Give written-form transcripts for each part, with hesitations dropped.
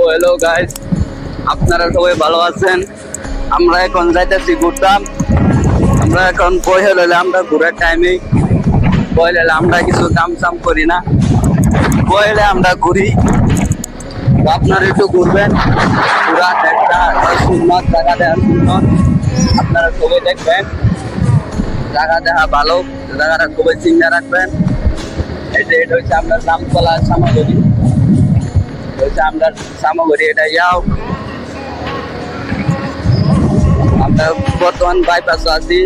Hello guys, আপনারা সবাই ভালো আছেন? আমরা এখন যাইতেছি ঘুরতাম। আমরা এখন বইয়ে হলে আমরা ঘুরার টাইমে বইলে আমরা কিছু কাম সাম করি না, বইলে আমরা ঘুরি। তো আপনারা একটু ঘুরবেন, পুরা একটা সুন্দর জায়গা দেখার জন্য আপনারা সবাই দেখবেন। জায়গা দেখা ভালো, জায়গাটা সবাই চিন্তা রাখবেন। এটা হচ্ছে আপনার নামতলা সামাগরি, হচ্ছে আমরা সামাগরি এটা যাও। আমরা বর্তমান বাইপাস আছি,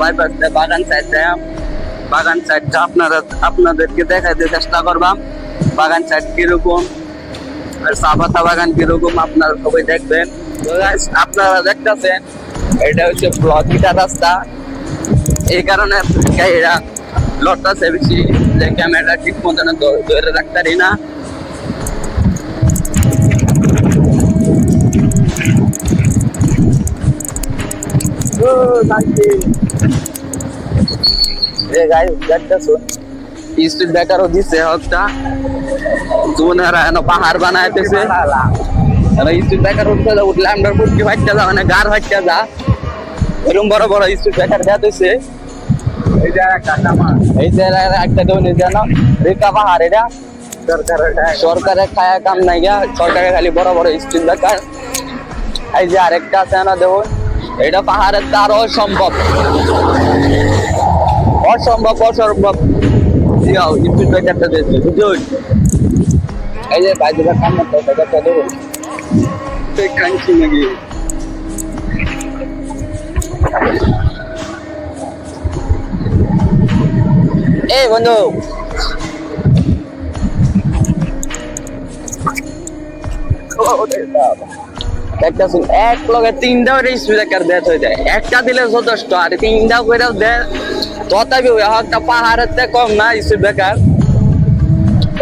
বাইপাস বাগান সাইড যায়। বাগান সাইডটা আপনাদেরকে দেখাইতে চেষ্টা করবাম। বাগান সাইড কিরকম আর চা পাতা বাগান কিরকম আপনারা সবাই দেখবেন। আপনারা দেখতেছেন এটা হচ্ছে ব্লকিটা রাস্তা, এই কারণে এরা লড়তেছে বেশি, যে ক্যামেরা ঠিক মতন ধরে রাখতে পারি না। স্ট্রিট বেকারও দিচ্ছে হকটা, পাহাড় বানাইতেছে। স্ট্রিট বেকার উঠলে আমরা ফুটকি ফাটতে যা, মানে গার ফাটতে যা, এরকম বড় বড় স্ট্রিট বেকার দেওয়া। এই যে একটা যেন রেখা পাহাড়, এটা সরকারের খায়া কাম নাই গা, সরকারের খালি বড় বড় স্ট্রিট বেকার। এই যে আরেকটা আছে না, দেখুন এটা পাহাড়ের তার অসম্ভব অসম্ভব অসম্ভব স্ট্রিট বেকারটা দিয়েছে, বুঝুন। এই যে বাইরে কাম করতে দেখুন নাকি। এই বন্ধু এক লগে তিনটা স্পিড ব্রেকার দেওয়া হয়ে যায়, একটা দিলে যথেষ্ট, আর তিনটা করে দেয় তথাপি একটা পাহাড়ের থেকে কম না স্পিড ব্রেকার।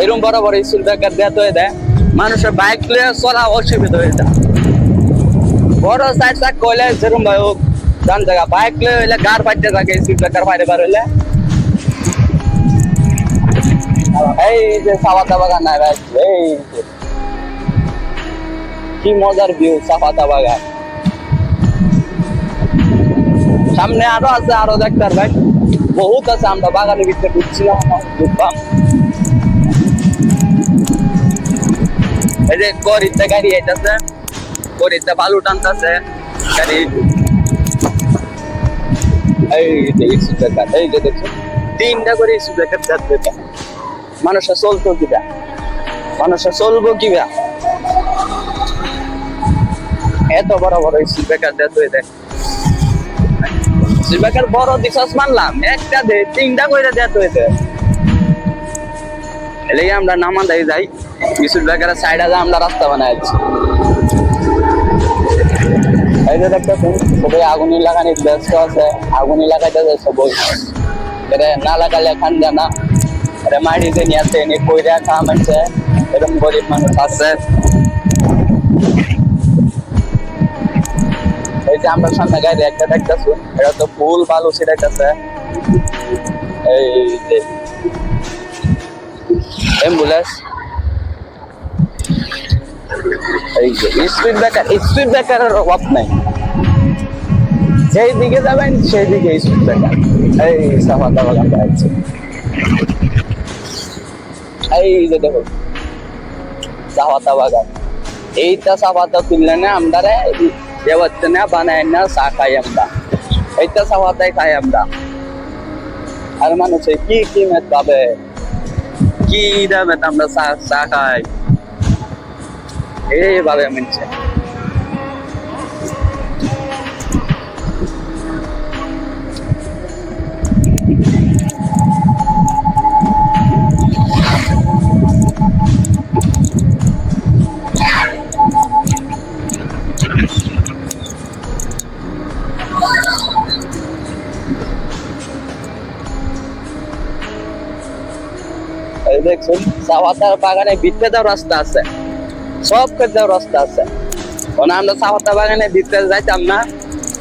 এরকম বড় বড় স্পিড ব্রেকার দেওয়া হয়ে দেয়, মানুষের বাইক নিয়ে চলা অসুবিধা হয়ে যায়। বড় সাইড সাইড কইলে যেরকম ভাই হোক জান জায়গা, বাইক নিয়ে হইলে গার ফাইতে থাকে স্পিড ব্রেকার বাইরে বার হইলে। এই যে চাপাতা বাগান নাই ভাই, এই কি মজার ভিউ চাপাতা বাগান। সামনে আরো আছে, আরো দেখতে ভাই বহুত আছে। আমরা বাগানের ভিতরে ঢুকছিলাম, ঢুকলাম। এই যে গড়িতে গাড়ি আইতেছে, গড়িতে বালু টানতেছে গাড়ি। এই যে স্পিকার, এই যে দেখছো তিনটা করে স্পিকার যাচ্ছে। মানুষের চলতো কিবা, মানুষের চলবো কিবা, এত বড় বড় স্পিকার দেয়। স্পিকার বড় দিশাস মানলাম, একটা দে তিনটা করে দেয় হয়েছে। এলেই আমরা নামান্দাই যাই, স্পিকারের সাইডে যা আমরা রাস্তা বানাইছি। এই যে দেখতেছেন সবাই আগুনি লাগানি ব্যস্ত আছে, আগুনি লাগাইতেছে সবাই। এটা না লাগালে খান জানা, এটা মাটিতে নিয়ে আসে, এনে কইরা কাম আছে। এরকম গরিব মানুষ আছে। এই যে আমরা সামনে গাড়ি একটা দেখতেছি, এটা তো ফুল বালু ছিটাইতেছে। এই যে অ্যাম্বুলেন্স, এই যে স্পিড ব্রেকারের অভাব নাই, যেই দিকে যাবেন সেই দিকে স্পিড ব্রেকার। এই চাপাতা বাগান আছে, এই যে দেখো চাপাতা বাগান। এইটা চাপাতা তুললে না আমরা দেওয়াচ্ছে না, বানায় না, চা খাই আমরা। এইটা চাপাতাই খাই আমরা। আর মানুষে কি কিমেত পাবে, কি দামে আমরা চা খাই, এইভাবে মিলছে। দেখছেন চাপাতার বাগানে ভিতরে যাওয়ার রাস্তা আছে, সব ক্ষেত্রে রাস্তা আছে। আমরা চাপাতা বাগানে ভিতরে যাইতাম না,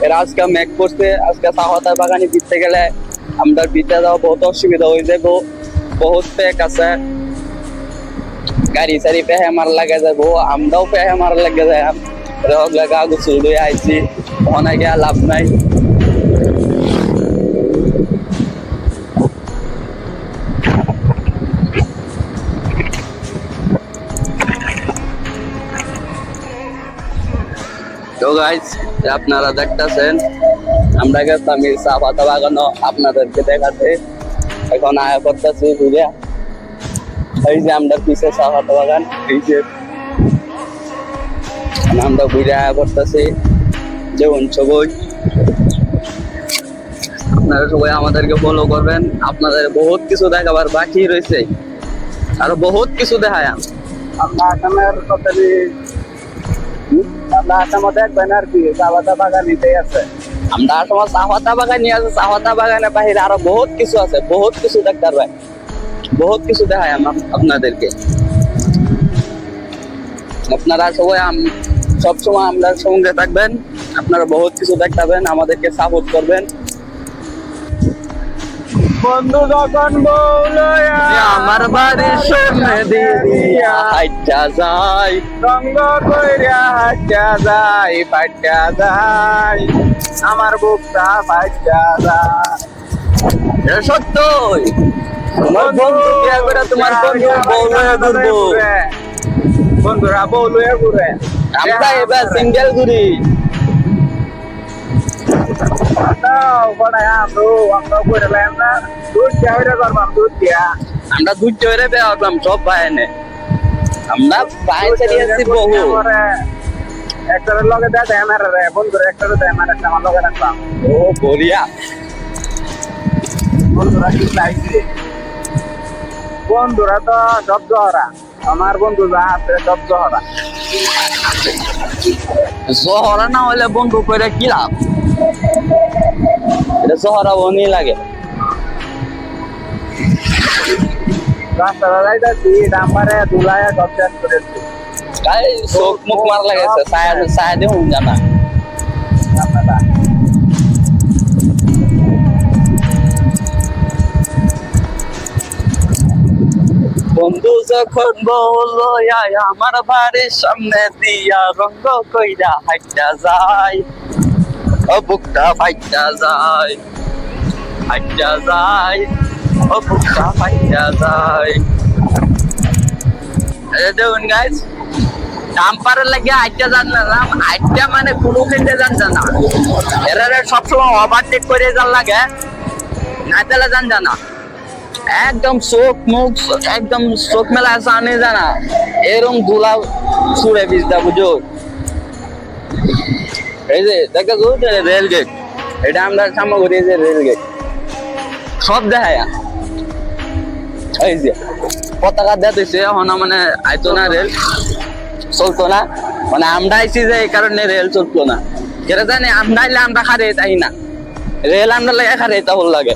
এরা আজকে মেঘ করছে। আজকে চাপাতা বাগানে ভিতরে গেলে আমরা ভিতরে যাওয়া বহুত অসুবিধা হয়ে যাবো, বহুত প্যাক আছে। গাড়ি সারি পেহে মার লাগে যাবো, আমরাও পেহে মার লাগে যাই, লাগা গোসল দিয়ে আইছি, ওখানে গিয়া লাভ নাই। তো গাইস, আপনারা দেখতেছেন আমরা গেছিলাম এই চা পাতা বাগানো আপনাদেরকে দেখাতে। এখন আয়া করতেছি বুঝে, এই যে আমরা পিছে চা পাতা বাগান, এই যে আমরা বুঝে আয়া করতেছি যে সবই আপনারা সবাই আমাদেরকে ফলো করবেন। আপনাদের বহুত কিছু দেখাবার বাকি রয়েছে, আরো বহুত কিছু দেখায়। আমরা আসামের টোটালি আমরা আসামে দেখবেন আর কি চা পাতা বাগান নিতেই আছে। আমরা আসামে চা পাতা বাগান নিয়ে আছে, চা পাতা বাগানের বাহিরে আরো বহুত কিছু আছে, বহুত কিছু দেখতে পারবেন, বহুত কিছু দেখায় আপনাদেরকে। আপনারা সবাই সবসময় আমরা সঙ্গে থাকবেন, আপনারা বহুত কিছু দেখতে পাবেন, আমাদেরকে সাপোর্ট করবেন। বন্ধু যখন বউলো আমার বাড়ির সামনে দিয়া হাইটা যায়, রঙ্গ কইরা হাঁটা যায়, পাইটা যায়, আমার বুকটা পাইটা যায়। এটা সত্যই। তোমার বন্ধু বিয়ে করে তোমার বন্ধু বউ লয়ে ঘুরবো, বন্ধুরা বউ লয়ে ঘুরে, আমরা এবার সিঙ্গেল ঘুরি। আমরা দুধ দিয়া করবাম, দুধ দিয়া আমরা দুধ চড়ে বেয়া হতাম সব বাইনে, আমরা বাইন চালিয়েছি বহু। একটার লগে দেয় দেয় আমার রে, বন্ধুরা একটারে দেয় আমার, একটা আমার লগে রাখলাম। ও বলিয়া বন্ধুরা কি চাইছে, বন্ধুরা তো সব জহরা, আমার বন্ধু যা আছে সব জহরা। শহরা না হলে বন্ধু করে কি লাভ, এটা শহরা বনি লাগে। রাস্তাটা যাইতাছি ডাম্বারে দুলায় সব শেষ করেছি। গাই চোখ মুখ মার লাগেছে, ছায়া দিয়ে হুন জানা। আপনারা বন্ধু যখন বললো আমার বাড়ির সামনে দিয়া রঙ্গ কইরা হাইটা যায়, ও বুকটা ফাইটা যায়, হাইটা যায়, ও বুকটা ফাইটা যায়। দেখুন গাইস, ডাম্পারের লাগে হাইটা যান না, হাইটা মানে কোনো ক্ষেত্রে যান জানা, এরা সবসময় ওভারটেক করে যান লাগে, না তাহলে যান জানা। একদম চোখ মুখ একদম চোখ মেলা জানে জানা, এরকম ধুলা ছুড়ে বিজদা বুঝো। এই যে দেখো রেল গেট, এটা আমরা সামনে করি, যে রেল গেট সব দেখায়। এই যে পতাকা দেখতেছে এখন, মানে আইতো না, রেল চলতো না, মানে আমরা আইছি যে এই কারণে রেল চলতো না। কেটে জানি আমরা আইলে আমরা খারে তাই না, রেল আমরা লাগে খারে তা ভালো লাগে।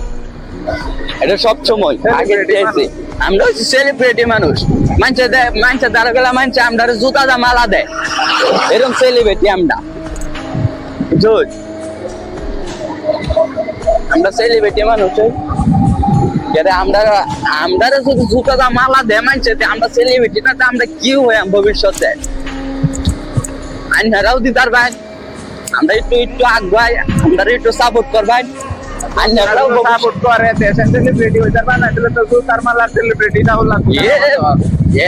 এটা সব সময় আগে দিয়েছি, আমরা হচ্ছে সেলিব্রিটি মানুষ, মানুষের দেয়, মানুষের দ্বারা গেলে মানুষ আমরা জুতা দা মালা দেয়, এরকম সেলিব্রিটি আমরা, বুঝুন আমরা সেলিব্রিটি মানুষ। আমরা আমরা যদি জুতা দা মালা দেয় মানুষের, আমরা সেলিব্রিটি না, আমরা কি হই ভবিষ্যতে আইনারাও দিতার ভাই, আমরা একটু একটু আগুয়াই, আমরা একটু সাপোর্ট করবাই। সাপোর্ট করে দেশের সেলিব্রিটি হইতে পারে না, তাহলে তো জুতার মালার সেলিব্রিটি না হলাম।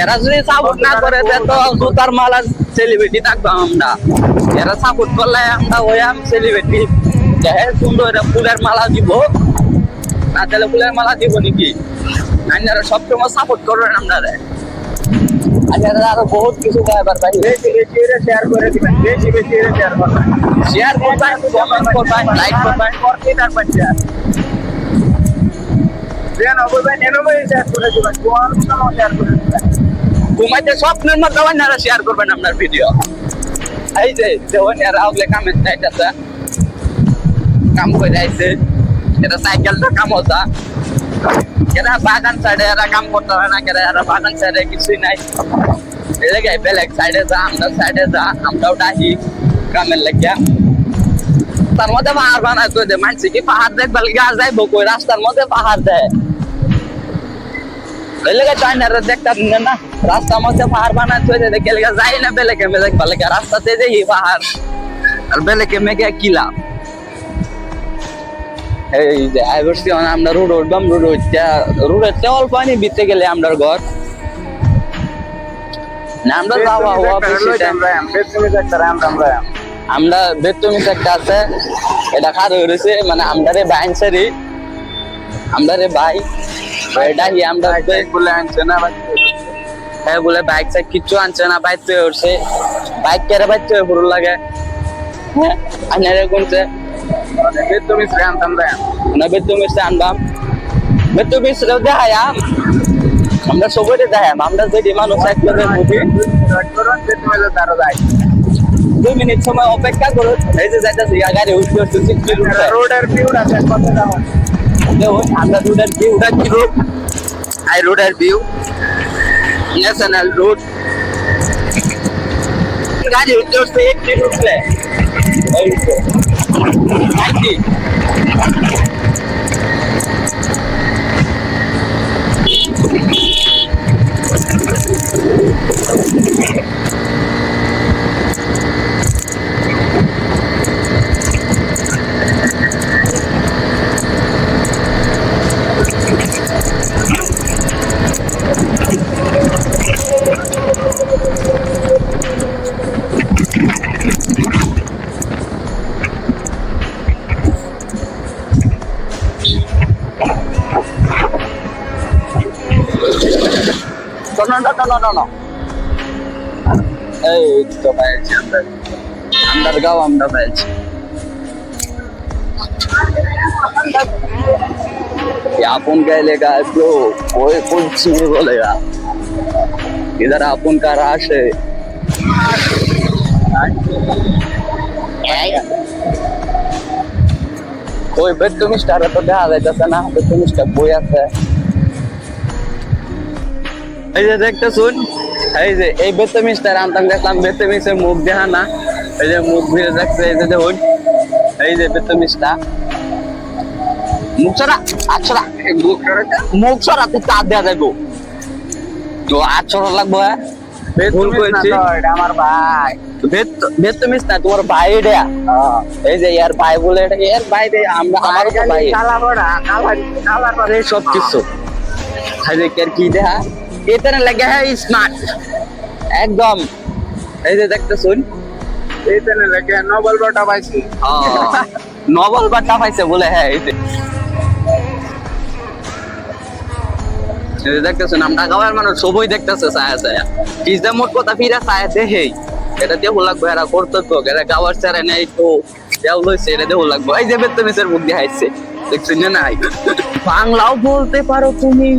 এরা যদি সাপোর্ট না করে তো জুতার মালার সেলিব্রিটি থাকবো আমরা। এরা সাপোর্ট করলে আমরা হইয়াম সেলিব্রিটি। সুন্দর ফুলের মালা দিব না, তাহলে ফুলের মালা দিব নাকি? আপনারা সবসময় সাপোর্ট করবেন আপনারা। আরো বহুত কিছু খাবার পাই, বেশি বেশি শেয়ার করে দিবেন, বেশি বেশি শেয়ার করবেন, শেয়ার করবেন, কমেন্ট করবেন, লাইক করবেন, করতে থাকবেন শেয়ার। দেন অবশ্যই নেনবে শেয়ার করে দিবেন, কোন সময় শেয়ার করে দিবেন। ঘুমাইতে স্বপ্নের মধ্যে আপনারা শেয়ার করবেন আপনার ভিডিও। এই যে দেখুন এরা আগলে কামের চাইতেছে, কাম করে যাইছে, এটা সাইকেলটা কাম হতা, এরা বাগান সাইডে এরা কাম করতে হয় না, এরা বাগান সাইডে কিছুই নাই, এলাকায় বেলেগ সাইডে যা, আমরা সাইডে যা, আমরাও ডাকি কামের লাগিয়া। তার মধ্যে পাহাড় বানায় তো মানুষ কি পাহাড় দেখবার গাছ যাইব কই, রাস্তার মধ্যে পাহাড় দেয়। এই লেগে চাইনারা দেখতাম না রাস্তার মধ্যে পাহাড় বানাতে হয়েছে দেখে লেগে যাই না বেলে কেমে দেখ ভালো রাস্তাতে যে এই পাহাড় আর বেলে কেমে কে কি লাভ এই যে আইবর্সি আমরা রোড উঠবাম রোড অল্প পানি বিতে গেলে আমরা ঘর না আমরা যাওয়া হওয়া আমরা বেতমিস একটা আছে এটা খার হয়েছে মানে আমরা রে বাইনসারি আমরা রে ভাই এটা হি আমরা বলে আনছে না হ্যাঁ বলে বাইক সাইক কিচ্ছু আনছে না বাইক তো উঠছে বাইক কেরে বাইক তো পুরো লাগে হ্যাঁ আনারে কোনছে তুমি আনতাম রে না বেতমিস আনবাম বেতমিস রে দেখায়া আমরা সবাই দেখাম আমরা যদি মানুষ একসাথে মুভি তারও যায় 2 মিনিট সময় অপেক্ষা করো এই যে যাইতাছি গাড়ি উঠতে উঠতে 60 উঠছে রোডের ভিউটা দেখ কত দাম দেখুন আমরা রোডের ভিউটা কি রোড আই রোডের ভিউ ন্যাশনাল রোড গাড়ি উঠতে উঠতে 80 উঠছে এই তো 90 No. এই তো পেয়েছি আমরা গাও আমরা পেয়েছি अपन कहलेगा तो कोई कुछ नहीं बोलेगा इधर अपन का राश है कोई बेतुमिस्टा तो দেখা যাইতেছে না বেতুমিস্টা বই আছে এই যে দেখতে শুন এই যে এই বেতমিস্টার আনতাম দেখলাম বেতমিসের মুখ দেখা না এই যে মুখ ভিড়ে দেখছে এই যে দেখুন এই যে বেতমিস্টা মুখ ছড়া আছড়া মুখ ছড়া তুই তার দেয়া যাবো তো আছড়া লাগবো হ্যাঁ ভুল করেছি আমার ভাই বেতমিস না তোমার ভাই দেয়া এই যে ইয়ার ভাই বলে এটা ইয়ার ভাই দে আমরা আমারও তো ভাই কালা বড়া কালা আরে সব কিছু এই যে কি দেখা इतना लगे है स्मार्ट एकदम ऐसे देखते सुन এইখানে লাগে নোবেল বাটা পাইছি नोबल बट्टा पाइছে বলে হ্যাঁ এইতে এই দেখতে শুন আমরা গাওয়ার মানুষ সবই দেখতেছে ছায়া ছায়া কিসদা মোট কথা ফিরা ছায়া দেখে এটা দিয়ে লাগবে এরা কর্তব্য এরা গাওয়ার ছাড়া নেই তো দেও লইছে এটা দিয়ে লাগবে এই যে বেতমিসের মুখ দিয়ে আইছে দেখছেন না নাই বাংলাও বলতে পারো তুমি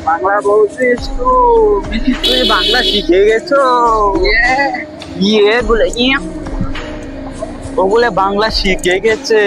বাংলা বলছিস তুই বাংলা শিখে গেছো ইয়ে বলে ও বলে বাংলা শিখে গেছে